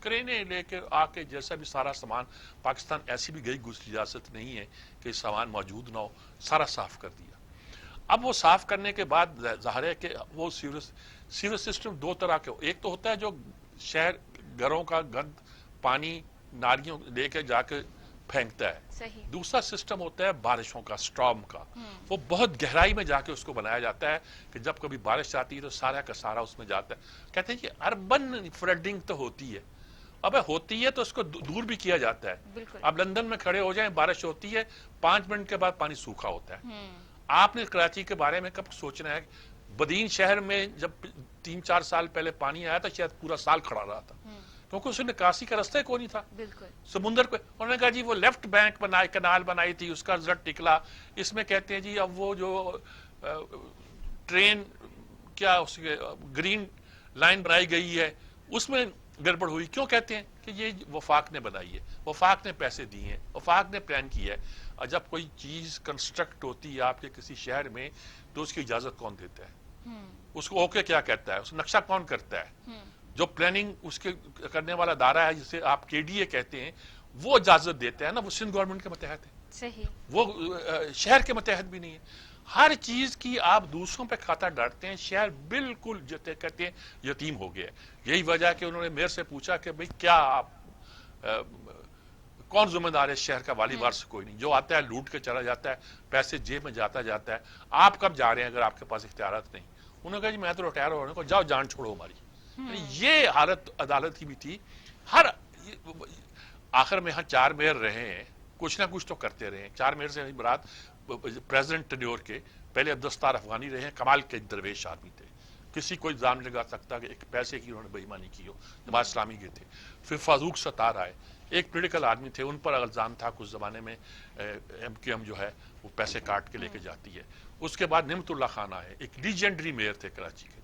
کرینے لے کے آ کے جیسا بھی سارا سامان، پاکستان ایسی بھی گئی گزری ریاست نہیں ہے کہ سامان موجود نہ ہو، سارا صاف کر دیا۔ اب وہ صاف کرنے کے بعد ظاہر ہے کہ وہ سیور سسٹم دو طرح کے، ایک تو ہوتا ہے جو شہر گھروں کا گند پانی نالیوں لے کے جا کے پھینکتا ہے، صحیح۔ دوسرا سسٹم ہوتا ہے بارشوں کا، سٹارم کا، وہ بہت گہرائی میں جا کے اس کو بنایا جاتا ہے کہ جب کبھی بارش آتی ہے تو سارا کا سارا اس میں جاتا ہے۔ کہتے ہیں کہ اربن فلڈنگ تو ہوتی ہے، اب ہوتی ہے تو اس کو دور بھی کیا جاتا ہے۔ بالکل۔ اب لندن میں کھڑے ہو جائیں، بارش ہوتی ہے، 5 منٹ کے بعد پانی سوکھا ہوتا ہے۔ آپ نے کراچی کے بارے میں کب سوچنا ہے؟ بدین شہر میں جب 3-4 سال پہلے پانی آیا تھا شاید پورا سال کھڑا رہا تھا، کیونکہ اس نے نکاسی کا رستہ کوئی نہیں تھا بالکل۔ سمندر کو۔ انہوں نے کہا جی وہ لیفٹ بینک بنائی، کنال بنائی تھی، اس کا رزلٹ نکلا۔ اس میں کہتے ہیں جی اب وہ جو ٹرین کیا اس کے گرین لائن بنائی گئی ہے اس میں گڑبڑ ہوئی۔ کیوں کہتے ہیں کہ یہ وفاق نے بنائی ہے، وفاق نے پیسے دیے ہیں، وفاق نے پلان کیا ہے۔ اور جب کوئی چیز کنسٹرکٹ ہوتی ہے آپ کے کسی شہر میں تو اس کی اجازت کون دیتا ہے؟ اس کو اوکے کیا کہتا ہے؟ اس نقشہ کون کرتا ہے؟ جو پلاننگ اس کے کرنے والا ادارہ ہے جسے آپ کے ڈی اے کہتے ہیں، وہ اجازت دیتا ہے نا، وہ سندھ گورنمنٹ کے متحد ہے، صحیح۔ وہ شہر کے متحد بھی نہیں ہے۔ ہر چیز کی آپ دوسروں پہ کھاتا ڈالتے ہیں، شہر بالکل جتے کہتے ہیں یتیم ہو گیا ہے۔ یہی وجہ کہ انہوں نے میئر سے پوچھا کہ بھئی کیا آپ کون ذمہ دار ہے شہر کا؟ والی وارث کوئی نہیں، جو آتا ہے لوٹ کے چلا جاتا ہے، پیسے جیب میں جاتا ہے۔ آپ کب جا رہے ہیں اگر آپ کے پاس اختیارات نہیں؟ انہوں نے کہا جی میں تو ریٹائر ہو رہا ہوں، جاؤ جان چھوڑو ہماری۔ یعنی یہ حالت عدالت کی بھی تھی۔ ہر آخر میں ہاں 4 میئر رہے ہیں، کچھ نہ کچھ تو کرتے رہے ہیں۔ 4 میئر سے مراد پریزیڈنٹ ٹینیور کے پہلے عبدالستار افغانی رہے ہیں، کمال کے درویش آدمی تھے، کسی کو الزام لگا سکتا کہ ایک پیسے کی انہوں نے بے ایمانی کی ہو۔ جماعت اسلامی کے تھے۔ پھر فاروق ستار آئے، ایک پولیٹیکل آدمی تھے، ان پر الزام تھا کچھ زمانے میں ایم کیو ایم جو ہے وہ پیسے کاٹ کے لے کے جاتی ہے۔ اس کے بعد نعمت اللہ خان آئے، ایک لیجنڈری میئر تھے کراچی کے۔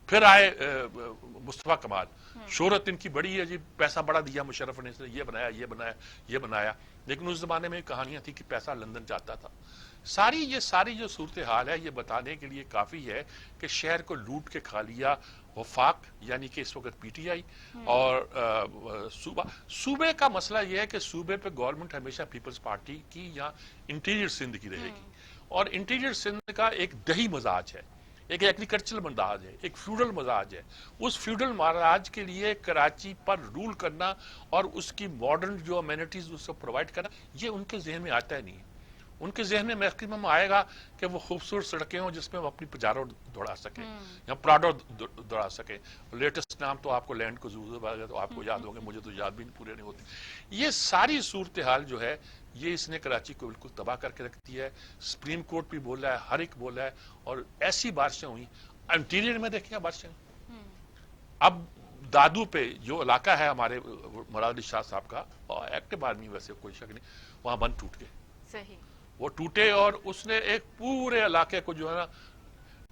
پھر آئے مصطفیٰ کمال، شہرت ان کی بڑی ہے جی، پیسہ بڑا دیا مشرف نے، یہ بنایا یہ بنایا یہ بنایا، لیکن اس زمانے میں کہانیاں تھی کہ پیسہ لندن جاتا تھا۔ ساری جو صورتحال ہے یہ بتانے کے لیے کافی ہے کہ شہر کو لوٹ کے کھا لیا وفاق، یعنی کہ اس وقت پی ٹی آئی اور صوبے کا مسئلہ یہ ہے کہ صوبے پہ گورنمنٹ ہمیشہ پیپلز پارٹی کی یا انٹیریئر سندھ کی رہے گی، اور انٹیریئر سندھ کا ایک دہی مزاج ہے، ایک ایگریکلچرل مزاج ہے، ایک فیوڈل مزاج ہے۔ اس فیوڈل مزاج کے لیے کراچی پر رول کرنا اور اس کی ماڈرن جو امینٹیز اس کو پرووائڈ کرنا، یہ ان کے ذہن میں آتا ہی نہیں ہے۔ ان کے ذہن میں میکسیمم آئے گا کہ وہ خوبصورت سڑکیں ہوں جس میں وہ اپنی پجارو دوڑا سکیں یا پراڈو دوڑا سکیں۔ لیٹسٹ نام تو آپ کو لینڈ کو ضرور تو آپ کو یاد ہوگا، مجھے تو یاد بھی پورے نہیں ہوتے۔ یہ ساری صورتحال جو ہے یہ اس نے کراچی کو بالکل تباہ کر کے رکھ دیا ہے۔ سپریم کورٹ بھی بول رہا ہے، ہر ایک بول رہا ہے، اور ایسی بارشیں ہوئی انٹیریئر میں دیکھیں بارشیں۔ اب دادو پہ جو علاقہ ہے ہمارے مراد علی شاہ صاحب کا، ایکٹیو آدمی ویسے کوئی شک نہیں، وہاں بند ٹوٹ گئے، صحیح۔ وہ ٹوٹے اور اس نے ایک پورے علاقے کو جو ہے نا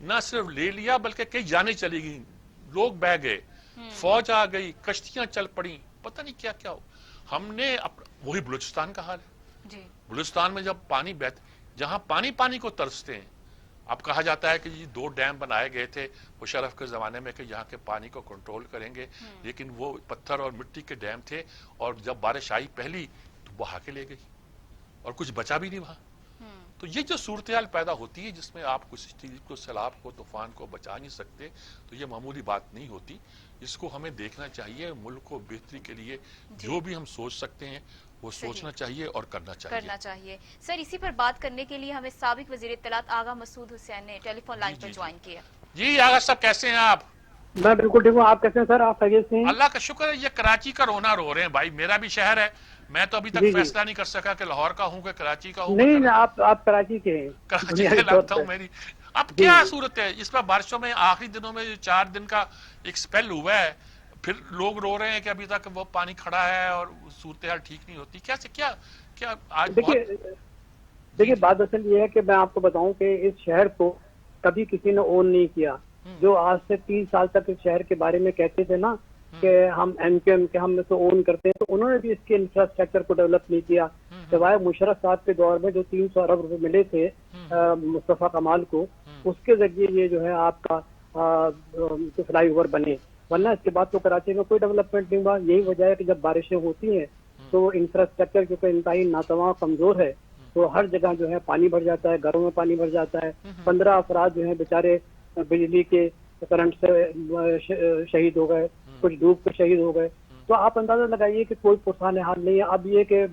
نہ صرف لے لیا بلکہ کئی جانیں چلی گئیں، لوگ بہ گئے، فوج آ گئی، کشتیاں چل پڑی، پتہ نہیں کیا کیا ہو۔ ہم نے وہی بلوچستان کا حال ہے۔ جی۔ بلوچستان میں جب پانی جہاں پانی کو ترستے ہیں، اب کہا جاتا ہے کہ جی 2 ڈیم بنائے گئے تھے مشرف کے زمانے میں کہ یہاں کے پانی کو کنٹرول کریں گے، لیکن وہ پتھر اور مٹی کے ڈیم تھے، اور جب بارش آئی پہلی تو بہا کے لے گئی اور کچھ بچا بھی نہیں وہاں۔ تو یہ جو صورتحال پیدا ہوتی ہے جس میں آپ کسی چیز کو، سیلاب کو، طوفان کو بچا نہیں سکتے، تو یہ معمولی بات نہیں ہوتی۔ اس کو ہمیں دیکھنا چاہیے، ملک کو بہتری کے لیے جو بھی ہم سوچ سکتے ہیں وہ سوچنا چاہیے اور کرنا چاہیے۔ سر اسی پر بات کرنے کے لیے ہمیں سابق وزیر اطلاعات آغا مسعود حسین نے ٹیلی فون لائن پر جوائن کیا۔ جی آغا صاحب کیسے ہیں آپ؟ میں بالکل ٹھیک ہوں، آپ کیسے ہیں سر؟ آپ خیریت سے ہیں؟ اللہ کا شکر ہے۔ یہ کراچی کا رونا رو رہے ہیں بھائی، میرا بھی شہر ہے، میں تو ابھی تک فیصلہ نہیں کر سکا کہ لاہور کا ہوں کہ کراچی کا ہوں۔ نہیں آپ کراچی کے ہیں، کراچی کے لگتا ہوں میری۔ اب کیا صورت ہے اس پر؟ بارشوں میں آخری دنوں میں 4 دن کا ایک سپیل ہوا ہے، پھر لوگ رو رہے ہیں کہ ابھی تک وہ پانی کھڑا ہے اور صورتحال ٹھیک نہیں ہوتی۔ کیسے کیا آج دیکھیے بات اصل یہ ہے کہ میں آپ کو بتاؤں کہ اس شہر کو کبھی کسی نے اون نہیں کیا۔ جو آج سے 3 سال تک اس شہر کے بارے میں کہتے تھے نا کہ ہم ایم کیو ایم کے ہم سے اون کرتے ہیں، تو انہوں نے بھی اس کے انفراسٹرکچر کو ڈیولپ نہیں کیا، سوائے مشرف صاحب کے دور میں جو 300 ارب روپے ملے تھے مصطفیٰ کمال کو، اس کے ذریعے یہ جو ہے آپ کا فلائی اوور بنے۔ ورنہ اس کے بعد تو کراچی میں کوئی ڈیولپمنٹ نہیں ہوا. یہی وجہ ہے کہ جب بارشیں ہوتی ہیں تو انفراسٹرکچر کیونکہ انتہائی ناتواں کمزور ہے تو ہر جگہ جو ہے پانی بھر جاتا ہے, گھروں میں پانی بھر جاتا ہے. 15 افراد جو ہیں بیچارے بجلی کے کرنٹ سے شہید ہو گئے, کچھ ڈوب کر شہید ہو گئے. تو آپ اندازہ لگائیے کہ کوئی پرسان حال نہیں ہے. اب یہ کہ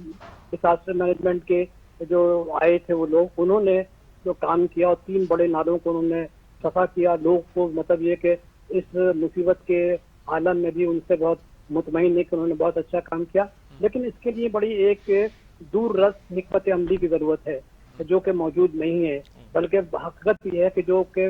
ڈیزاسٹر مینجمنٹ کے جو آئے تھے وہ لوگ, انہوں نے جو کام کیا اور 3 بڑے نالوں کو انہوں نے صفا کیا. لوگ کو مطلب یہ کہ اس مصیبت کے عالم میں بھی ان سے بہت مطمئن ہے کہ انہوں نے بہت اچھا کام کیا. لیکن اس کے لیے بڑی ایک دور رس حکمت عملی کی ضرورت ہے جو کہ موجود نہیں ہے, بلکہ حقیقت یہ ہے کہ جو کہ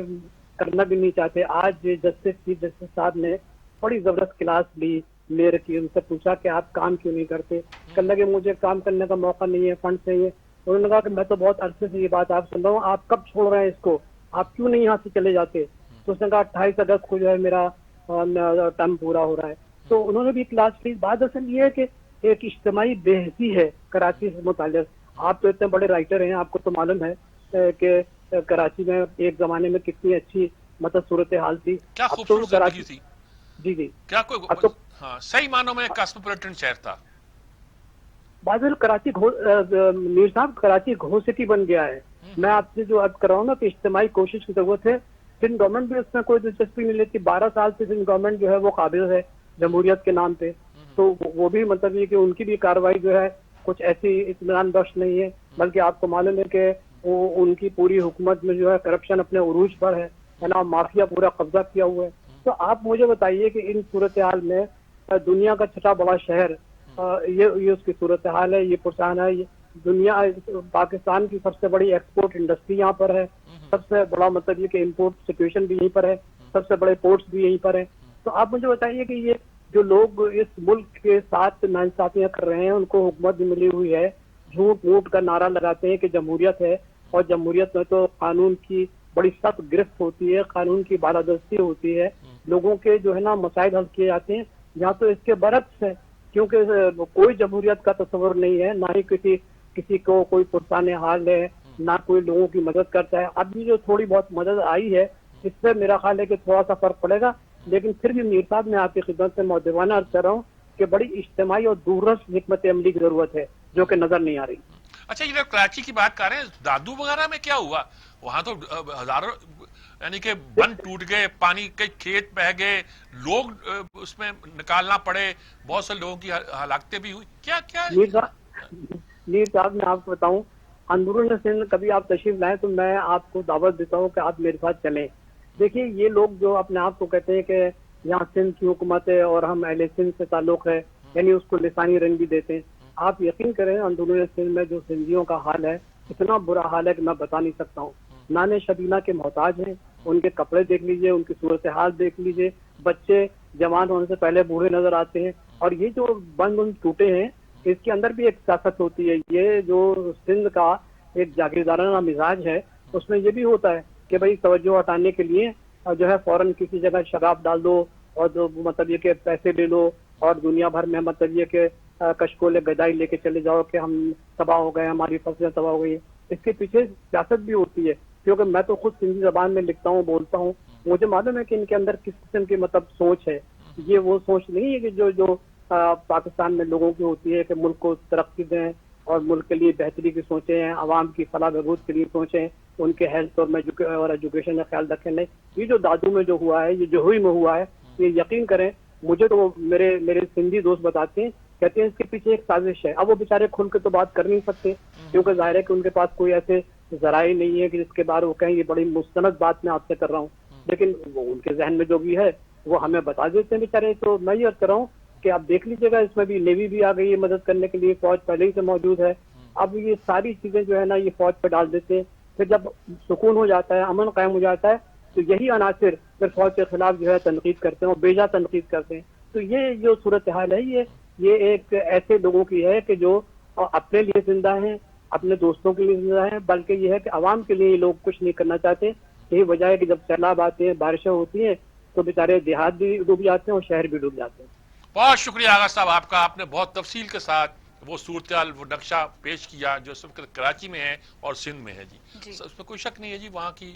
کرنا بھی نہیں چاہتے. آج چیف جسٹس صاحب نے بڑی زبردست کلاس لی میئر کی, ان سے پوچھا کہ آپ کام کیوں نہیں کرتے. کہنے لگے مجھے کام کرنے کا موقع نہیں ہے, فنڈ نہیں ہے. انہوں نے کہا کہ میں تو بہت عرصے سے یہ بات آپ سن رہا ہوں, آپ کب چھوڑ رہے ہیں اس کو, آپ کیوں نہیں یہاں سے چلے جاتے. تو اس نے کہا 28 اگست کو جو ہے میرا ٹرم پورا ہو رہا ہے. تو انہوں نے بھی کلاس لی. بات اصل یہ ہے کہ ایک اجتماعی بے حسی ہے کراچی سے متعلق. آپ تو اتنے بڑے رائٹر ہیں, آپ کو تو معلوم ہے کہ کراچی میں ایک زمانے میں کتنی اچھی مطلب صورتحال تھی. کیا اب تو خوبصورت زندگی تھی. جی کیا کوئی اب تو ہاں صحیح معنوں میں کاسموپولیٹن شہر تھا. بادل کراچی میر صاحب کراچی گھو سٹی بن گیا ہے. میں آپ سے جو عرض کر رہا ہوں نا کہ اجتماعی کوشش کی ضرورت ہے. سندھ گورنمنٹ بھی اس میں کوئی دلچسپی نہیں لیتی. 12 سال سے سندھ گورنمنٹ جو ہے وہ قابض ہے جمہوریت کے نام پہ. تو وہ بھی مطلب یہ کہ ان کی بھی کارروائی جو ہے کچھ ایسی اطمینان بخش نہیں ہے, بلکہ آپ کو معلوم ہے کہ وہ ان کی پوری حکومت میں جو ہے کرپشن اپنے عروج پر ہے نا, مافیا پورا قبضہ کیا ہوا ہے. تو آپ مجھے بتائیے کہ ان صورتحال میں دنیا کا چھٹا بڑا شہر یہ اس کی صورتحال ہے, یہ پرسان ہے. دنیا پاکستان کی سب سے بڑی ایکسپورٹ انڈسٹری یہاں پر ہے, سب سے بڑا مطلب یہ کہ امپورٹ سچویشن بھی یہیں پر ہے, سب سے بڑے پورٹس بھی یہیں پر ہیں. تو آپ مجھے بتائیے کہ یہ جو لوگ اس ملک کے ساتھ ناانصافیاں کر رہے ہیں, ان کو حکومت بھی ملی ہوئی ہے, جھوٹ موٹ کا نعرہ لگاتے ہیں کہ جمہوریت ہے, اور جمہوریت میں تو قانون کی بڑی سخت گرفت ہوتی ہے, قانون کی بالادستی ہوتی ہے, لوگوں کے جو ہے نا مسائل حل کیے جاتے ہیں. یہاں تو اس کے برعکس ہے, کیونکہ کوئی جمہوریت کا تصور نہیں ہے, نہ ہی کسی کو کوئی پرسان حال ہے, نہ کوئی لوگوں کی مدد کرتا ہے. اب بھی جو تھوڑی بہت مدد آئی ہے اس سے میرا خیال ہے کہ تھوڑا سا فرق پڑے گا. لیکن پھر بھی میر صاحب میں آپ کی خدمت سے مؤدبانہ عرض کر رہا ہوں کہ بڑی اجتماعی اور دوررس حکمت عملی کی ضرورت ہے جو کہ نظر نہیں آ رہی. اچھا یہ کراچی کی بات کر رہے ہیں, دادو وغیرہ میں کیا ہوا؟ وہاں تو ہزاروں یعنی کہ بند ٹوٹ گئے, پانی کے کھیت بہ گئے, لوگ اس میں نکالنا پڑے, بہت سے لوگوں کی ہلاکتیں بھی ہوئی. کیا کیا میر صاحب میں آپ کو بتاؤں, اندرون سندھ کبھی آپ تشریف لائیں تو میں آپ کو دعوت دیتا ہوں کہ آپ میرے ساتھ چلیں. دیکھیے یہ لوگ جو اپنے آپ کو کہتے ہیں کہ یہاں سندھ کی حکومت ہے اور ہم اہل سندھ سے تعلق ہے, یعنی اس کو لسانی رنگ بھی دیتے ہیں. آپ یقین کریں اندرون سندھ میں جو سندھیوں کا حال ہے اتنا برا حال ہے کہ میں بتا نہیں سکتا ہوں. نانے شبینہ کے محتاج ہیں, ان کے کپڑے دیکھ لیجئے, ان کی صورتحال دیکھ لیجئے, بچے جوان ہونے سے پہلے بوڑھے نظر آتے ہیں. اور یہ جو بند ٹوٹے ہیں اس کے اندر بھی ایک سیاست ہوتی ہے. یہ جو سندھ کا ایک جاگیردارانہ مزاج ہے اس میں یہ بھی ہوتا ہے کہ بھئی توجہ ہٹانے کے لیے جو ہے فوراً کسی جگہ شراب ڈال دو اور جو مطلب یہ کہ پیسے لے لو اور دنیا بھر میں مطلب یہ کہ کشکول گدائی لے کے چلے جاؤ کہ ہم تباہ ہو گئے, ہماری فصلیں تباہ ہو گئی. اس کے پیچھے سیاست بھی ہوتی ہے, کیونکہ میں تو خود سندھی زبان میں لکھتا ہوں, بولتا ہوں. مجھے معلوم ہے کہ ان کے اندر کس قسم کی مطلب سوچ ہے. یہ وہ سوچ نہیں ہے کہ جو پاکستان میں لوگوں کی ہوتی ہے کہ ملک کو ترقی دیں اور ملک کے لیے بہتری کی سوچیں, عوام کی فلاح بہبود کے لیے سوچیں, ان کے ہیلتھ اور ایجوکیشن کا خیال رکھیں. نہیں, یہ جو دادو میں جو ہوا ہے, یہ جوہوئی میں ہوا ہے, یہ یقین کریں مجھے تو میرے سندھی دوست بتاتے ہیں, کہتے ہیں اس کے پیچھے ایک سازش ہے. اب وہ بیچارے کھل کے تو بات کر نہیں سکتے کیونکہ ظاہر ہے کہ ان کے پاس کوئی ایسے ذرائع نہیں ہے کہ جس کے بارے وہ کہیں یہ بڑی مستند بات میں آپ سے کر رہا ہوں, لیکن وہ ان کے ذہن میں جو بھی ہے وہ ہمیں بتا دیتے ہیں بیچارے. تو میں یہ عرض کر رہا ہوں کہ آپ دیکھ لیجیے گا, اس میں بھی نیوی بھی آ گئی ہے مدد کرنے کے لیے, فوج پہلے ہی سے موجود ہے. اب یہ ساری چیزیں جو ہے نا یہ فوج پہ ڈال دیتے ہیں. پھر جب سکون ہو جاتا ہے, امن قائم ہو جاتا ہے, تو یہی عناصر پھر فوج کے خلاف جو ہے تنقید کرتے ہیں اور بیجا تنقید کرتے ہیں. تو یہ جو صورتحال ہے یہ ایک ایسے لوگوں کی ہے کہ جو اپنے لیے زندہ ہیں, اپنے دوستوں کے لیے زندہ ہیں, بلکہ یہ ہے کہ عوام کے لیے یہ لوگ کچھ نہیں کرنا چاہتے. یہی وجہ ہے کہ جب سیلاب آتے ہیں, بارشیں ہوتی ہیں, تو بیچارے دیہات بھی ڈوب جاتے ہیں اور شہر بھی ڈوب جاتے ہیں. بہت شکریہ آغا صاحب آپ کا, آپ نے بہت تفصیل کے ساتھ وہ صورتحال وہ نقشہ پیش کیا جو اس وقت کراچی میں ہے اور سندھ میں ہے. جی اس میں کوئی شک نہیں ہے جی, وہاں کی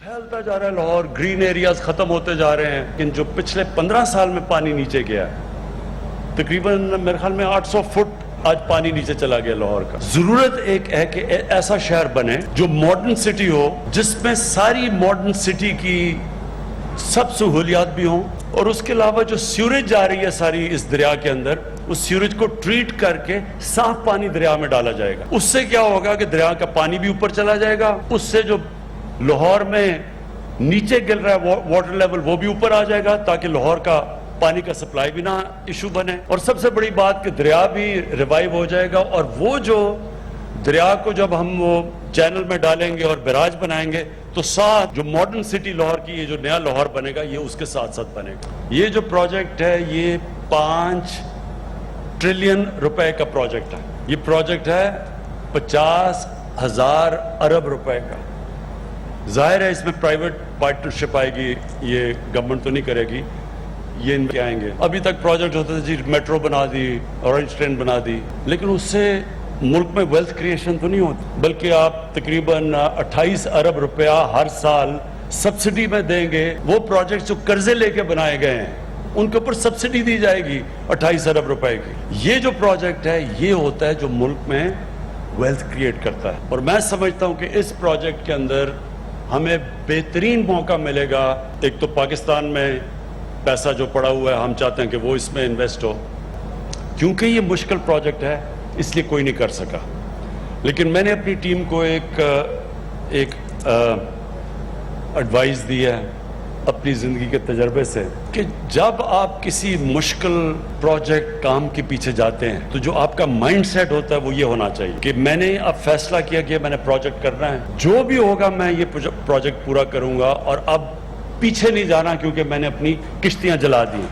پھیلتا جا رہا ہے لاہور, گرین ایریاز ختم ہوتے جا رہے ہیں, لیکن جو پچھلے 15 سال میں پانی نیچے گیا ہے, تقریباً میرے خیال میں 800 فٹ آج پانی نیچے چلا گیا لاہور کا. ضرورت ایک ہے کہ ایسا شہر بنے جو ماڈرن سٹی ہو, جس میں ساری ماڈرن سٹی کی سب سہولیات بھی ہوں, اور اس کے علاوہ جو سیوریج جا رہی ہے ساری اس دریا کے اندر, اس سیوریج کو ٹریٹ کر کے صاف پانی دریا میں ڈالا جائے گا. اس سے کیا ہوگا کہ دریا کا پانی بھی اوپر چلا جائے گا, اس سے جو لاہور میں نیچے گر رہا ہے واٹر لیول وہ بھی اوپر آ جائے گا, تاکہ لاہور کا پانی کا سپلائی بھی نہ ایشو بنے. اور سب سے بڑی بات کہ دریا بھی ریوائیو ہو جائے گا, اور وہ جو دریا کو جب ہم وہ چینل میں ڈالیں گے اور بیراج بنائیں گے تو ساتھ جو ماڈرن سٹی لاہور کی, یہ جو نیا لاہور بنے گا, یہ اس کے ساتھ ساتھ بنے گا. یہ جو پروجیکٹ ہے یہ 5 ٹریلین روپے کا پروجیکٹ ہے. یہ پروجیکٹ ہے 50,000 ارب روپے کا. ظاہر ہے اس میں پرائیویٹ پارٹنرشپ آئے گی, یہ گورنمنٹ تو نہیں کرے گی, یہ ان کے آئیں گے. ابھی تک پروجیکٹ ہوتے تھے جی میٹرو بنا دی, اورنج ٹرین بنا دی, لیکن اس سے ملک میں ویلتھ کریشن تو نہیں ہوتی, بلکہ آپ تقریباً 28 ارب روپیہ ہر سال سبسڈی میں دیں گے. وہ پروجیکٹ جو قرضے لے کے بنائے گئے ہیں ان کے اوپر سبسڈی دی جائے گی 28 ارب روپے کی. یہ جو پروجیکٹ ہے یہ ہوتا ہے جو ملک میں ویلتھ کریٹ کرتا ہے. اور میں سمجھتا ہوں کہ اس پروجیکٹ کے اندر ہمیں بہترین موقع ملے گا. ایک تو پاکستان میں پیسہ جو پڑا ہوا ہے, ہم چاہتے ہیں کہ وہ اس میں انویسٹ ہو, کیونکہ یہ مشکل پروجیکٹ ہے اس لیے کوئی نہیں کر سکا. لیکن میں نے اپنی ٹیم کو ایک ایڈوائز دی ہے اپنی زندگی کے تجربے سے, کہ جب آپ کسی مشکل پروجیکٹ کام کے پیچھے جاتے ہیں تو جو آپ کا مائنڈ سیٹ ہوتا ہے وہ یہ ہونا چاہیے کہ میں نے اب فیصلہ کیا کہ میں نے پروجیکٹ کرنا ہے, جو بھی ہوگا میں یہ پروجیکٹ پورا کروں گا, اور اب پیچھے نہیں جانا کیونکہ میں نے اپنی کشتیاں جلا دی.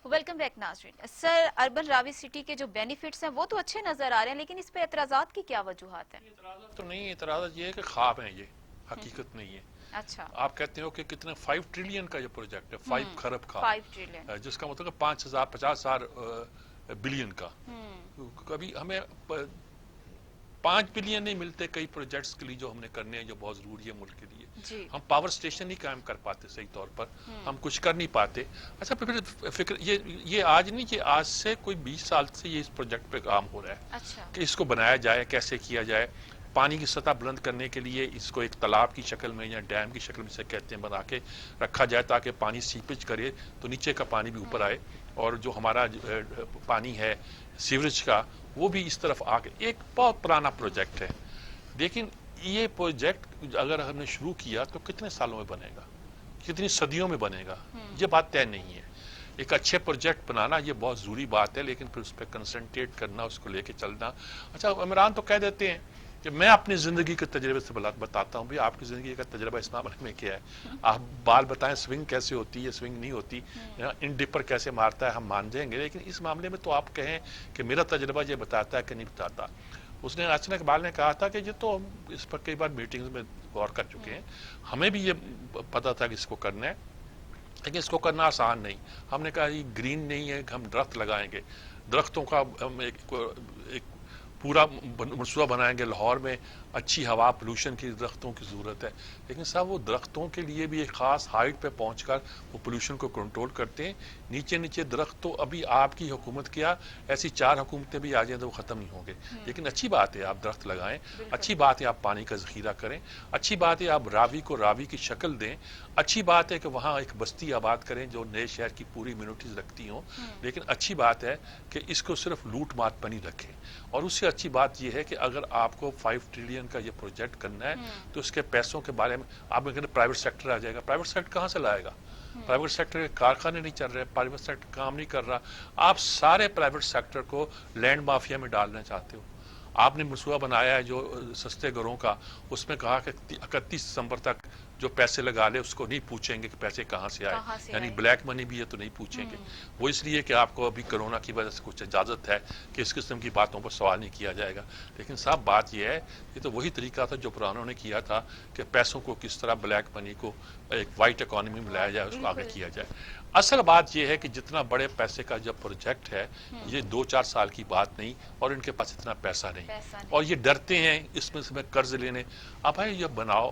ویلکم بیک ناظرین. سر, اربن راوی سٹی کے جو بینیفٹس ہیں وہ تو اچھے نظر آ رہے ہیں, لیکن اس پہ اعتراضات کی کیا وجوہات ہیں؟ اعتراضات تو نہیں, اعتراضات یہ ہے کہ خواب ہیں, یہ حقیقت نہیں ہے. اچھا, آپ کہتے ہو کہ کتنے 5 ٹریلین کا یہ پروجیکٹ ہے, 5 خرب کا, 5 ٹریلین, جس کا مطلب 50,000 بلین کا. کبھی ہمیں 5 بلین نہیں ملتے کئی پروجیکٹس کے لیے جو ہم نے کرنے ہیں, جو بہت ضروری ہے ملک کے لیے. ہم پاور سٹیشن نہیں قائم کر پاتے صحیح طور پر, ہم کچھ کر نہیں پاتے. اچھا, پھر فکر یہ آج نہیں, یہ آج سے کوئی 20 سال سے یہ اس پروجیکٹ پہ کام ہو رہا ہے کہ اس کو بنایا جائے, کیسے کیا جائے. پانی کی سطح بلند کرنے کے لیے اس کو ایک تالاب کی شکل میں یا ڈیم کی شکل میں سے کہتے ہیں بنا کے رکھا جائے, تاکہ پانی سیپیج کرے تو نیچے کا پانی بھی اوپر آئے, اور جو ہمارا پانی ہے سیوریج کا وہ بھی اس طرف آ کے. ایک بہت پرانا پروجیکٹ ہے, لیکن یہ پروجیکٹ اگر ہم نے شروع کیا تو کتنے سالوں میں بنے گا, کتنی صدیوں میں بنے گا, یہ بات طے نہیں ہے. ایک اچھے پروجیکٹ بنانا یہ بہت ضروری بات ہے, لیکن پھر اس پہ کنسنٹریٹ کرنا, اس کو لے کے چلنا. اچھا, عمران تو کہہ دیتے ہیں کہ میں اپنی زندگی کے تجربے سے بتاتا ہوں. بھائی آپ کی زندگی کا تجربہ اس معاملے میں کیا ہے؟ آپ بال بتائیں, سوئنگ کیسے ہوتی ہے, سوئنگ نہیں ہوتی, ان ڈپر کیسے مارتا ہے, ہم مان جائیں گے. لیکن اس معاملے میں تو آپ کہیں کہ میرا تجربہ یہ بتاتا ہے کہ نہیں بتاتا. اس نے اچانک اقبال نے کہا تھا کہ یہ تو اس پر کئی بار میٹنگز میں غور کر چکے ہیں, ہمیں بھی یہ پتا تھا کہ اس کو کرنا ہے, لیکن اس کو کرنا آسان نہیں. ہم نے کہا یہ گرین نہیں ہے, ہم درخت لگائیں گے, درختوں کا ہم ایک پورا منصوبہ بنائیں گے. لاہور میں اچھی ہوا, پولوشن کی درختوں کی ضرورت ہے, لیکن صاحب وہ درختوں کے لیے بھی ایک خاص ہائٹ پہ پہنچ کر وہ پولوشن کو کنٹرول کرتے ہیں. نیچے نیچے درخت تو ابھی آپ کی حکومت کیا, ایسی 4 حکومتیں بھی آ جائیں تو وہ ختم نہیں ہوں گے. لیکن اچھی بات ہے آپ درخت لگائیں, اچھی بات ہے آپ پانی کا ذخیرہ کریں, اچھی بات ہے آپ راوی کو راوی کی شکل دیں, اچھی بات ہے کہ وہاں ایک بستی آباد کریں جو نئے شہر کی پوری امیونٹیز رکھتی ہوں. لیکن اچھی بات ہے کہ اس کو صرف لوٹ مات پر نہیں رکھیں. اور اس سے اچھی بات یہ ہے کہ اگر آپ کو 5 ٹریلین کا یہ پروجیکٹ کرنا ہے تو اس کے پیسوں کے بارے میں آپ میں کہتے ہیں پرائیویٹ سیکٹر آ جائے گا. پرائیویٹ سیکٹر کہاں سے لائے گا؟ پرائیویٹ سیکٹر کے کارخانے نہیں چل رہے, پرائیویٹ سیکٹر کام نہیں کر رہا. آپ سارے پرائیویٹ سیکٹر کو لینڈ مافیا میں ڈالنا چاہتے ہو. آپ نے منصوبہ بنایا ہے جو سستے گھروں کا, اس میں کہا کہ 31 دسمبر تک جو پیسے لگا لے اس کو نہیں پوچھیں گے کہ پیسے کہاں سے آئے, یعنی بلیک منی بھی ہے تو نہیں پوچھیں گے. وہ اس لیے کہ آپ کو ابھی کرونا کی وجہ سے کچھ اجازت ہے کہ اس قسم کی باتوں پر سوال نہیں کیا جائے گا. لیکن صاحب بات یہ ہے, یہ تو وہی طریقہ تھا جو پرانوں نے کیا تھا کہ پیسوں کو کس طرح بلیک منی کو ایک وائٹ اکانومی میں لایا جائے, اس کو آگے کیا جائے. اصل بات یہ ہے کہ جتنا بڑے پیسے کا جب پروجیکٹ ہے, یہ 2-4 سال کی بات نہیں, اور ان کے پاس اتنا پیسہ نہیں, اور یہ ڈرتے ہیں اس میں سے قرض لینے. اب بھائی یہ بناؤ,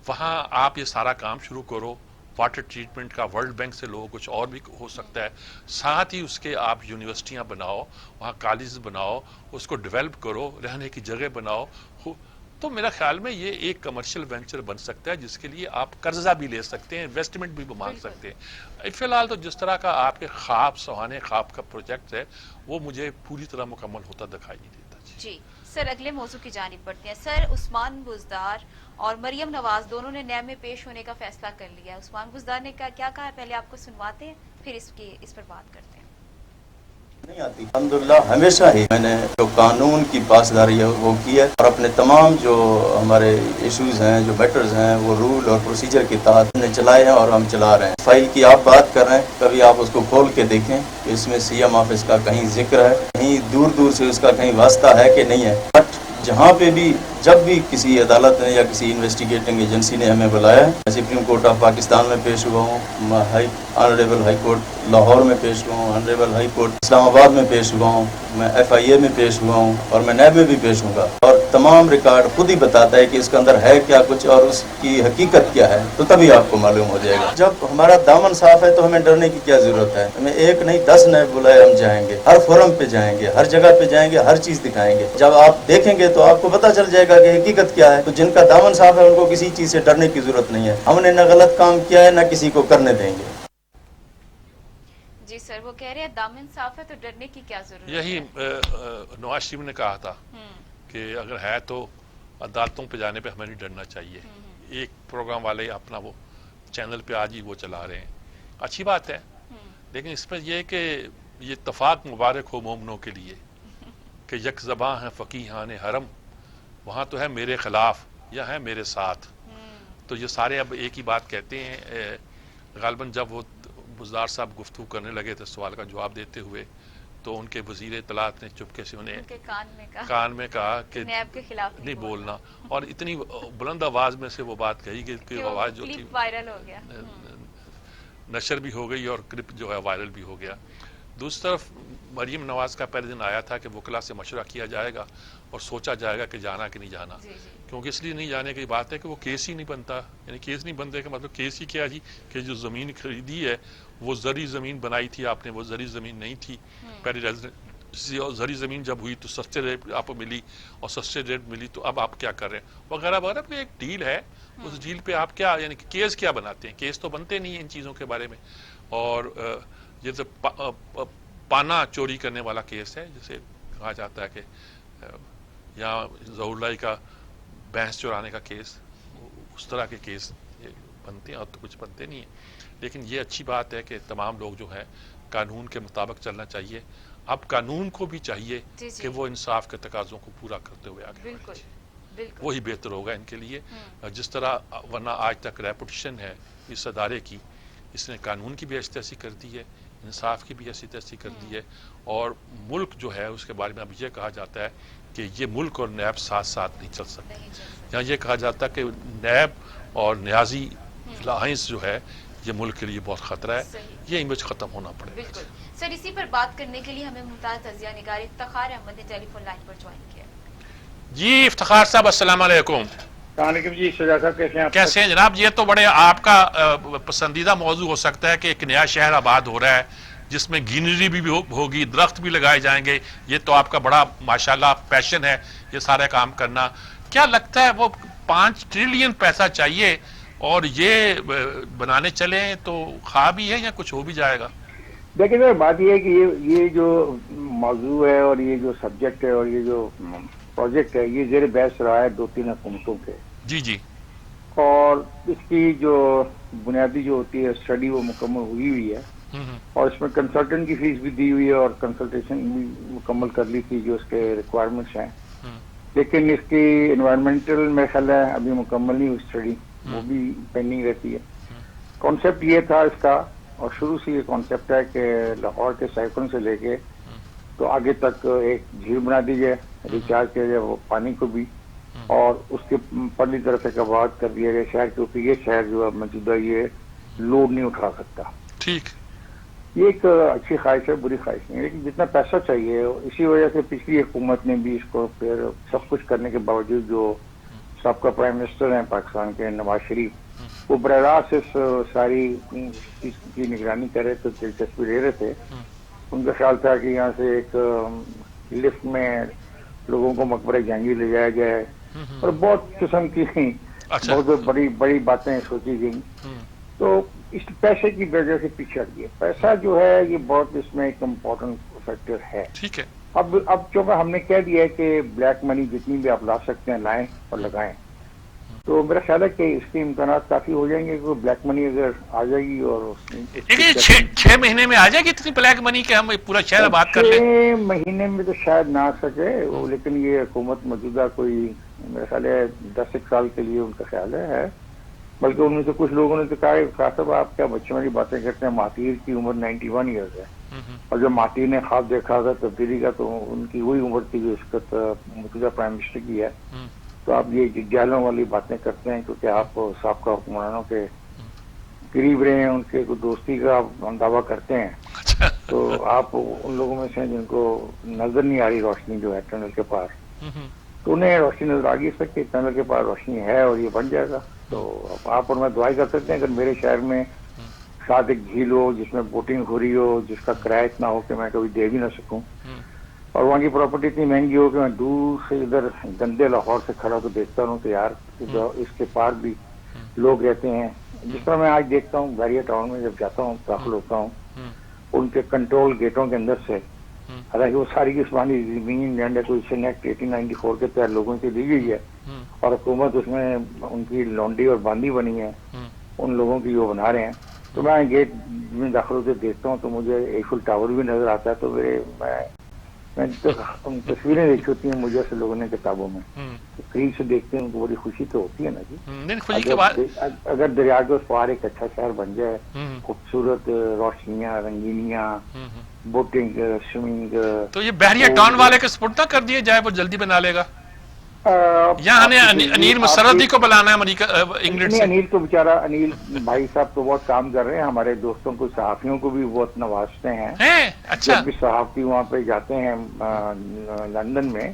وہاں آپ یہ سارا کام شروع کرو. واٹر ٹریٹمنٹ کا ورلڈ بینک سے لو, کچھ اور بھی ہو سکتا ہے. ساتھ ہی اس کے آپ یونیورسٹیاں بناؤ, وہاں کالجز بناؤ, اس کو ڈیولپ کرو, رہنے کی جگہ بناؤ. تو میرا خیال میں یہ ایک کمرشل وینچر بن سکتا ہے جس کے لیے آپ قرضہ بھی لے سکتے ہیں, انویسٹمنٹ بھی مانگ سکتے ہیں. فی الحال تو جس طرح کا آپ کے خواب, سہانے خواب کا پروجیکٹ ہے, وہ مجھے پوری طرح مکمل ہوتا دکھائی نہیں دیتا. جی سر, اگلے موضوع کی جانب بڑھتے ہیں. سر, عثمان بزدار اور مریم نواز دونوں نے نیب میں پیش ہونے کا فیصلہ کر لیا. عثمان بزدار نے کیا کہا ہے, پہلے آپ کو سنواتے ہیں, پھر اس پر بات کرتے ہیں. نہیں آتی. الحمدللہ ہمیشہ ہی میں نے جو قانون کی پاسداری ہے وہ کی ہے, اور اپنے تمام جو ہمارے ایشوز ہیں, جو میٹرز ہیں, وہ رول اور پروسیجر کے تحت نے چلائے ہیں اور ہم چلا رہے ہیں. فائل کی آپ بات کر رہے ہیں, کبھی آپ اس کو کھول کے دیکھیں کہ اس میں سی ایم آفس کا کہیں ذکر ہے, کہیں دور دور سے اس کا کہیں واسطہ ہے کہ نہیں ہے. بٹ جہاں پہ بھی جب بھی کسی عدالت نے یا کسی انویسٹیگیٹنگ ایجنسی نے ہمیں بلایا, میں سپریم کورٹ آف پاکستان میں پیش ہوا ہوں, آنریبل ہائی کورٹ لاہور میں پیش ہوا ہوں, آنریبل ہائی کورٹ اسلام آباد میں پیش ہوا ہوں, میں ایف آئی اے میں پیش ہوا ہوں, اور میں نیب میں بھی پیش ہوں گا. اور تمام ریکارڈ خود ہی بتاتا ہے کہ اس کے اندر ہے کیا کچھ اور اس کی حقیقت کیا ہے, تو تبھی آپ کو معلوم ہو جائے گا. جب ہمارا دامن صاف ہے تو ہمیں ڈرنے کی کیا ضرورت ہے. ہمیں ایک نہیں 10 نیب بلائے ہم جائیں گے, ہر فورم پہ جائیں گے, ہر جگہ پہ جائیں گے, ہر چیز دکھائیں گے. جب آپ دیکھیں گے تو آپ کو پتہ چل جائے گا کہ حقیقت کیا ہے. تو جن کا دامن صاف ہے ان کو کسی چیز سے ڈرنے کی ضرورت نہیں ہے. ہم نے نہ غلط کام کیا ہے, نہ کسی کو کرنے دیں گے. جی سر, وہ کہہ رہے ہیں دامن صاف ہے تو ڈرنے کی کیا ضرورت ہے. یہی نواز شریف نے کہا تھا کہ اگر ہے تو عدالتوں پہ جانے پہ ہمیں نہیں ڈرنا چاہیے. ایک پروگرام والے اپنا وہ چینل پہ آج ہی وہ چلا رہے ہیں, اچھی بات ہے. لیکن اس میں یہ کہ یہ اتفاق مبارک ہو مومنوں کے لیے کہ یک زباں ہیں فقیہان حرم, وہاں تو ہے میرے خلاف یا ہے میرے ساتھ. تو یہ سارے اب ایک ہی بات کہتے ہیں. غالباً جب وہ بزدار صاحب گفتگو کرنے لگے تھے سوال کا جواب دیتے ہوئے, تو ان کے وزیر اطلاعات نے چپکے سے انہیں کان میں کہا کہ نیب کے خلاف نہیں بولنا, اور اتنی بلند آواز میں سے وہ بات کہی کہ آواز جو تھی وائرل ہو گیا, نشر بھی ہو گئی اور کلپ جو ہے وائرل بھی ہو گیا. دوسری طرف مریم نواز کا پہلے دن آیا تھا کہ وکلا سے مشورہ کیا جائے گا اور سوچا جائے گا کہ جانا کہ نہیں جانا. کیونکہ اس لیے نہیں جانے کی بات ہے کہ وہ کیس ہی نہیں بنتا. یعنی کیس نہیں بنتے کا مطلب کیس ہی کیا جی, کہ جو زمین خریدی ہے وہ زرعی زمین بنائی تھی آپ نے, وہ زرعی زمین نہیں تھی. پہلی ریزیڈنسی اور زرعی زمین جب ہوئی تو سستے ریٹ آپ کو ملی, اور سستے ریٹ ملی تو اب آپ کیا کر رہے ہیں وغیرہ وغیرہ. ایک ڈیل ہے, اس ڈیل پہ آپ کیا یعنی کیس کیا بناتے ہیں. کیس تو بنتے نہیں ہیں ان چیزوں کے بارے میں. اور یہ تو پانا چوری کرنے والا کیس ہے, جسے کہا جاتا ہے کہ یا ظہور اللہ کا بھینس چورانے کا کیس, اس طرح کے کیس بنتے ہیں, اور تو کچھ بنتے نہیں ہیں. لیکن یہ اچھی بات ہے کہ تمام لوگ جو ہے قانون کے مطابق چلنا چاہیے. اب قانون کو بھی چاہیے کہ وہ انصاف کے تقاضوں کو پورا کرتے ہوئے آگے بڑھے, وہی بہتر ہوگا ان کے لیے. جس طرح ورنہ آج تک ریپوٹیشن ہے اس ادارے کی, اس نے قانون کی بھی ایسی تیسی کر دی ہے, انصاف کی بھی ایسی تیسی کر دی ہے. اور ملک جو ہے اس کے بارے میں اب یہ کہا جاتا ہے کہ یہ ملک اور نیب ساتھ ساتھ نہیں چل سکتے. یہاں یہ کہا جاتا ہے کہ نیب اور نیازی الائنس جو ہے یہ ملک کے لیے بہت خطرہ ہے. یہ امیج ختم ہونا پڑے گا. سر, اسی پر بات کرنے کے لیے ہمیں ممتاز تجزیہ نگار افتخار احمد نے ٹیلی فون لائن پر جوائن کیا. جی افتخار صاحب السلام علیکم. السلام علیکم جی, شجاع صاحب کیسے ہیں آپ؟ کیسے ہیں جناب؟ یہ تو بڑے آپ کا پسندیدہ موضوع ہو سکتا ہے کہ ایک نیا شہر آباد ہو رہا ہے جس میں گرینری بھی ہوگی, درخت بھی لگائے جائیں گے. یہ تو آپ کا بڑا ماشاءاللہ پیشن ہے یہ سارے کام کرنا. کیا لگتا ہے وہ 5 ٹریلین پیسہ چاہیے اور یہ بنانے چلیں تو خواب ہی ہے یا کچھ ہو بھی جائے گا؟ دیکھیں سر, بات یہ ہے کہ یہ جو موضوع ہے اور یہ جو سبجیکٹ ہے اور یہ جو پروجیکٹ ہے یہ زیر بحث رہا ہے 2-3 حکومتوں کے. جی جی. اور اس کی جو بنیادی جو ہوتی ہے اسٹڈی وہ مکمل ہوئی ہے, اور اس میں کنسلٹنٹ کی فیس بھی دی ہوئی ہے اور کنسلٹیشن بھی مکمل کر لی تھی جو اس کے ریکوائرمنٹس ہیں. لیکن اس کی انوائرمنٹل میں خیال ہے ابھی مکمل نہیں ہوئی اسٹڈی, وہ بھی پینڈنگ رہتی ہے. کانسیپٹ یہ تھا اس کا, اور شروع سے یہ کانسیپٹ ہے کہ لاہور کے سائیکلون سے لے کے تو آگے تک ایک جھیل بنا دی جائے, ریچارج کیا جائے وہ پانی کو بھی, اور اس کے پرلی طرف ایک آباد کر دیا جائے شہر, کیونکہ یہ شہر جو ہے موجودہ یہ لوڈ نہیں اٹھا سکتا. ٹھیک, یہ ایک اچھی خواہش ہے, بری خواہش نہیں, لیکن جتنا پیسہ چاہیے اسی وجہ سے پچھلی حکومت نے بھی اس کو پھر سب کچھ کرنے کے باوجود جو سابقہ پرائم منسٹر ہیں پاکستان کے نواز شریف, وہ براہ راست اس ساری چیز کی نگرانی کر رہے تھے, دلچسپی لے رہے تھے. ان کا خیال تھا کہ یہاں سے ایک لفٹ میں لوگوں کو مقبرہ جہانگیر لے جایا جائے, اور بہت قسم کی بہت بڑی بڑی باتیں سوچی گئیں. تو اس پیسے کی وجہ سے پیچھے ہٹ گیا. پیسہ جو ہے یہ بہت اس میں ایک امپورٹنٹ فیکٹر ہے. ٹھیک ہے, اب چونکہ ہم نے کہہ دیا ہے کہ بلیک منی جتنی بھی آپ لا سکتے ہیں لائیں اور لگائیں, تو میرا خیال ہے کہ اس کے امکانات کافی ہو جائیں گے. کہ بلیک منی اگر آ جائے گی اور 6 مہینے میں آ جائے گی اتنی بلیک منی کہ ہم پورا شہر آباد کر لیں. 6 مہینے میں تو شاید نہ آ سکے, لیکن یہ حکومت موجودہ کوئی میرا خیال ہے 10 سال کے لیے ان کا خیال ہے. بلکہ ان میں سے کچھ لوگوں نے تو کہا کہ خاص صاحب آپ کیا بچوں والی باتیں کرتے ہیں, مہاتیر کی عمر 91 ایئرز ہے, اور جب مہاتیر نے خواب دیکھا تھا تبدیلی کا تو ان کی وہی عمر تھی جو اس کا موجودہ پرائم منسٹر کی ہے. تو آپ یہ جالوں والی باتیں کرتے ہیں کیونکہ آپ سابقہ حکمرانوں کے قریب رہے ہیں, ان کے دوستی کا دعویٰ کرتے ہیں. تو آپ ان لوگوں میں سے ہیں جن کو نظر نہیں آ رہی روشنی جو ہے ٹنل کے پار, تو انہیں روشنی نظر آ گئی سکتی, ٹنل کے پار روشنی ہے اور یہ بن جائے گا. تو آپ اور میں دعائی کر سکتے ہیں اگر میرے شہر میں ساتھ ایک جھیل ہو جس میں بوٹنگ ہو رہی ہو, جس کا کرایہ اتنا ہو کہ میں کبھی دے بھی نہ سکوں, اور وہاں کی پراپرٹی اتنی مہنگی ہو کہ میں دور سے ادھر گندے لاہور سے کھڑا تو دیکھتا ہوں کہ یار اس کے پار بھی لوگ رہتے ہیں. جس طرح میں آج دیکھتا ہوں بیریا ٹاؤن میں جب جاتا ہوں داخل ہوتا ہوں, ان کے کنٹرول گیٹوں کے اندر سے, حالانکہ وہ ساری کی عثمانی زمین لینڈ ایکوزیشن ایکٹ 1894 کے تحت لوگوں سے دی گئی ہے, اور حکومت اس میں ان کی لونڈی اور باندھی بنی ہے, ان لوگوں کی وہ بنا رہے ہیں. تو میں گیٹ میں داخل ہوتے دیکھتا ہوں تو مجھے ایفل ٹاور بھی نظر آتا ہے. تو میں تصویریں دیکھی ہوتی ہیں مجھے ایسے لوگوں نے کتابوں میں, قریب سے دیکھتے ہیں ان کو بڑی خوشی تو ہوتی ہے نا جی. اگر دریا کے اس پار ایک اچھا شہر بن جائے, خوبصورت روشنیاں, رنگینیاں, بوٹنگ, سوئمنگ, تو یہ بحریہ ٹاؤن والے کے سپرد نہ کر دیے جائے, وہ جلدی بنا لے گا. یہاں ہمیں انیل مسردی کو بلانا ہے انگلینڈ سے. انیل تو بیچارہ انیل بھائی صاحب تو بہت کام کر رہے ہیں, ہمارے دوستوں کو صحافیوں کو بھی بہت نوازتے ہیں. اچھا, جب بھی صحافی وہاں پہ جاتے ہیں لندن میں,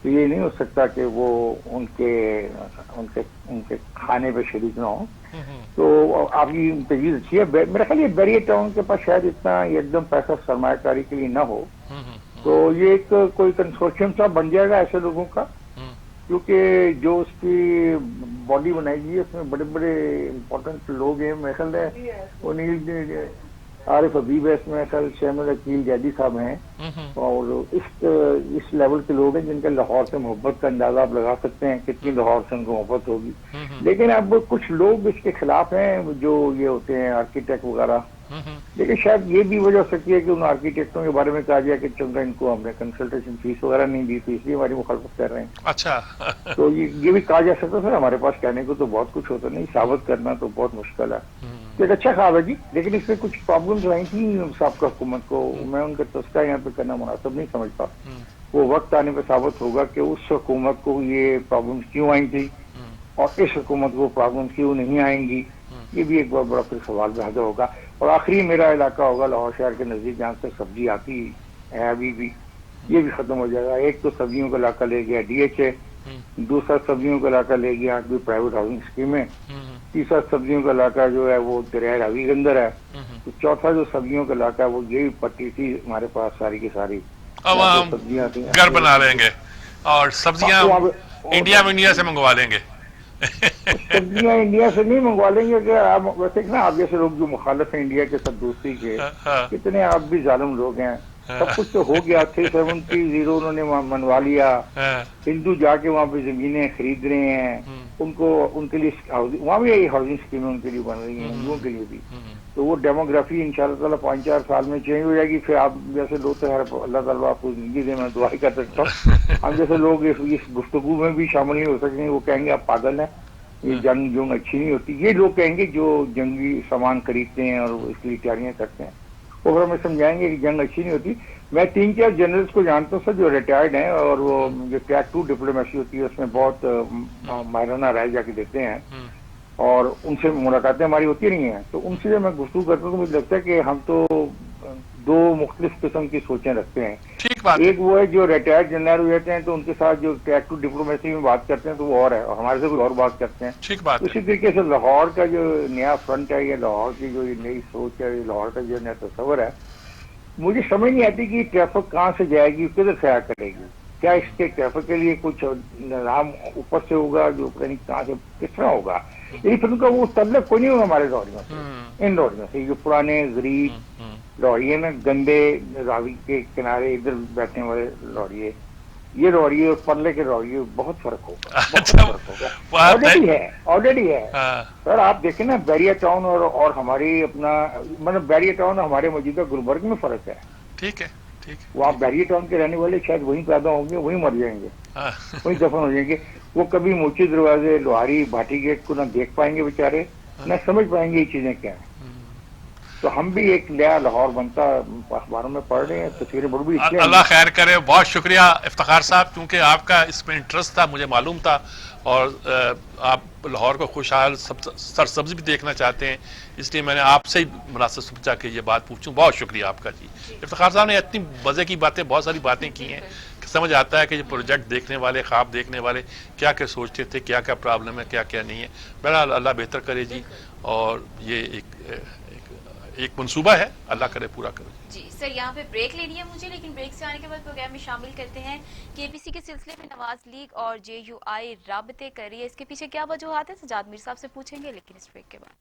تو یہ نہیں ہو سکتا کہ وہ ان کے کھانے پہ شریک نہ ہو. تو آپ کی تجویز اچھی ہے. میرا خیال یہ بیریا ٹاؤن کے پاس شاید اتنا ایک دم پیسہ سرمایہ کاری کے لیے نہ ہو, تو یہ ایک کوئی کنسورشیم سا بن جائے گا ایسے لوگوں کا, کیونکہ جو اس کی باڈی بنائی گئی ہے اس میں بڑے بڑے امپورٹنٹ لوگ ہیں. میرے خیال ہے عارف حبیب ہے اس میں, خیال شیمل عقیل جیدی صاحب ہیں, اور اس لیول کے لوگ ہیں جن کا لاہور سے محبت کا اندازہ آپ لگا سکتے ہیں کتنی لاہور سے ان کو محبت ہوگی. لیکن اب کچھ لوگ اس کے خلاف ہیں جو یہ ہوتے ہیں آرکیٹیکٹ وغیرہ, لیکن شاید یہ بھی وجہ ہو سکتی ہے کہ ان آرکیٹیکٹوں کے بارے میں کہا جائے کہ چونکہ ان کو ہم نے کنسلٹیشن فیس وغیرہ نہیں دی تھی اس لیے ہماری مخالفت کر رہے ہیں. اچھا, تو یہ بھی کہا جا سکتا سر, ہمارے پاس کہنے کو تو بہت کچھ ہوتا نہیں, ثابت کرنا تو بہت مشکل ہے. تو ایک اچھا خواب ہے جی, لیکن اس میں کچھ پرابلمز آئی تھیں سابقہ حکومت کو, میں ان کا تذکرہ یہاں پہ کرنا مناسب نہیں سمجھتا. وہ وقت آنے پہ ثابت ہوگا کہ اس حکومت کو یہ پرابلمز کیوں آئی تھی اور اس حکومت کو پرابلمز کیوں نہیں آئیں گی. یہ بھی ایک بہت بڑا پھر سوال پیدا ہوگا. اور آخری میرا علاقہ ہوگا لاہور شہر کے نزدیک جہاں سے سبزی آتی ہے ابھی بھی, یہ بھی ختم ہو جائے گا. ایک تو سبزیوں کا علاقہ لے گیا ڈی ایچ اے, دوسرا سبزیوں کا علاقہ لے گیا کوئی پرائیویٹ ہاؤسنگ اسکیمیں, تیسرا سبزیوں کا علاقہ جو ہے وہ دریائے راوی کے اندر ہے, تو چوتھا جو سبزیوں کا علاقہ ہے وہ یہی پٹی تھی ہمارے پاس ساری کی ساری سبزیاں گھر بنا لیں گے اور سبزیاں انڈیا سے منگوا لیں گے. سبزیاں انڈیا سے نہیں منگوا لیں گے کہ آپ ویسے نا آپ جیسے لوگ جو مخالف ہیں انڈیا کے ساتھ دوستی کے, کتنے آپ بھی ظالم لوگ ہیں. سب کچھ تو ہو گیا, 370 انہوں نے وہاں منوا لیا, ہندو جا کے وہاں پہ زمینیں خرید رہے ہیں, ان کے لیے وہاں بھی ہاؤسنگ اسکیمیں ان کے لیے بن رہی ہیں, ہندوؤں کے لیے بھی. تو وہ ڈیموگرافی ان شاء اللہ تعالیٰ 5-4 سال میں چینج ہو جائے گی. پھر آپ جیسے لوگ تو اللہ تعالیٰ آپ کو زندگی دے, میں دعا کر سکتا ہوں. ہم جیسے لوگ اس گفتگو میں بھی شامل نہیں ہو سکیں, وہ کہیں گے آپ پاگل ہیں, یہ جنگ اچھی نہیں ہوتی. یہ لوگ کہیں گے جو جنگی سامان خریدتے ہیں اور اس کی تیاریاں کرتے ہیں, وہ پھر ہمیں سمجھائیں گے کہ جنگ اچھی نہیں ہوتی. میں 3-4 جنرلز کو جانتا ہوں سر جو ریٹائرڈ ہیں, اور وہ جو ٹیک 2 ڈپلومیسی ہوتی ہے اس میں بہت ماہرانہ رائے جا کے دیتے ہیں, اور ان سے ملاقاتیں ہماری ہوتی رہی ہیں. تو ان سے جب میں گفتگو کرتا ہوں تو مجھے لگتا ہے کہ ہم تو 2 مختلف قسم کی سوچیں رکھتے ہیں. ٹھیک بات ہے. ایک وہ ہے جو ریٹائرڈ جنرل ہو جاتے ہیں تو ان کے ساتھ جو ٹیک ٹو ڈپلومیسی میں بات کرتے ہیں تو وہ اور ہے، اور ہمارے سے کوئی اور بات کرتے ہیں. ٹھیک بات ہے. اسی طریقے سے لاہور کا جو نیا فرنٹ ہے یا لاہور کی جو نئی سوچ ہے، لاہور کا جو نیا تصور ہے، مجھے سمجھ نہیں آتی کہ ٹریفک کہاں سے جائے گی، کدھر سے آ کرے گی. کیا اس کے ٹریفک کے لیے کچھ نظام اوپر سے ہوگا جو پتہ نہیں کہاں سے کس طرح ہوگا. یہ فلم کا وہ تعلق کوئی نہیں ہوگا ہمارے لوریوں سے، ان لوریوں سے جو پرانے غریب لوریے نا، گندے راوی کے کنارے ادھر بیٹھنے والے لوریے، یہ لوریے اور پرلے کے لوریے بہت فرق ہوگا، بہت فرق ہوگا. آلریڈی ہے. سر آپ دیکھیں نا بیریا ٹاؤن اور ہماری اپنا مطلب بیریا ٹاؤن ہمارے موجودہ گلبرگ میں فرق ہے. ٹھیک ہے. ٹھیک ہے. وہ آپ بیریا ٹاؤن کے رہنے والے شاید وہیں پیدا ہوں گے، وہیں مر جائیں گے، وہیں دفن ہو جائیں گے. وہ کبھی موچی دروازے، لوہاری، بھاٹی گیٹ کو نہ دیکھ پائیں گے بیچارے، نہ سمجھ پائیں گے یہ چیزیں کیا ہیں. تو ہم بھی ایک نیا لاہور بنتا اخباروں میں پڑھ رہے ہیں، تصویریں بڑھ بھی اس لیے اللہ خیر کرے. بہت شکریہ افتخار صاحب، کیونکہ آپ کا اس میں انٹرسٹ تھا، مجھے معلوم تھا، اور آپ لاہور کو خوشحال سرسبز بھی دیکھنا چاہتے ہیں، اس لیے میں نے آپ سے ہی مناسب سمجھا کہ یہ بات پوچھوں. بہت شکریہ آپ کا جی. افتخار صاحب نے اتنی مزے کی باتیں، بہت ساری باتیں کی ہیں کہ سمجھ آتا ہے کہ یہ پروجیکٹ دیکھنے والے، خواب دیکھنے والے کیا کیا سوچتے تھے، کیا کیا پرابلم ہے، کیا کیا نہیں ہے. بہرحال اللہ بہتر کرے جی، اور یہ ایک منصوبہ ہے، اللہ کرے پورا کرے. جی سر، یہاں پہ بریک لینی ہے مجھے، لیکن بریک سے آنے کے بعد پروگرام میں شامل کرتے ہیں کہ اے بی سی کے سلسلے میں نواز لیگ اور جے یو آئی رابطے کر رہی ہے، اس کے پیچھے کیا وجوہات ہیں سجاد میر صاحب سے پوچھیں گے، لیکن اس بریک کے بعد.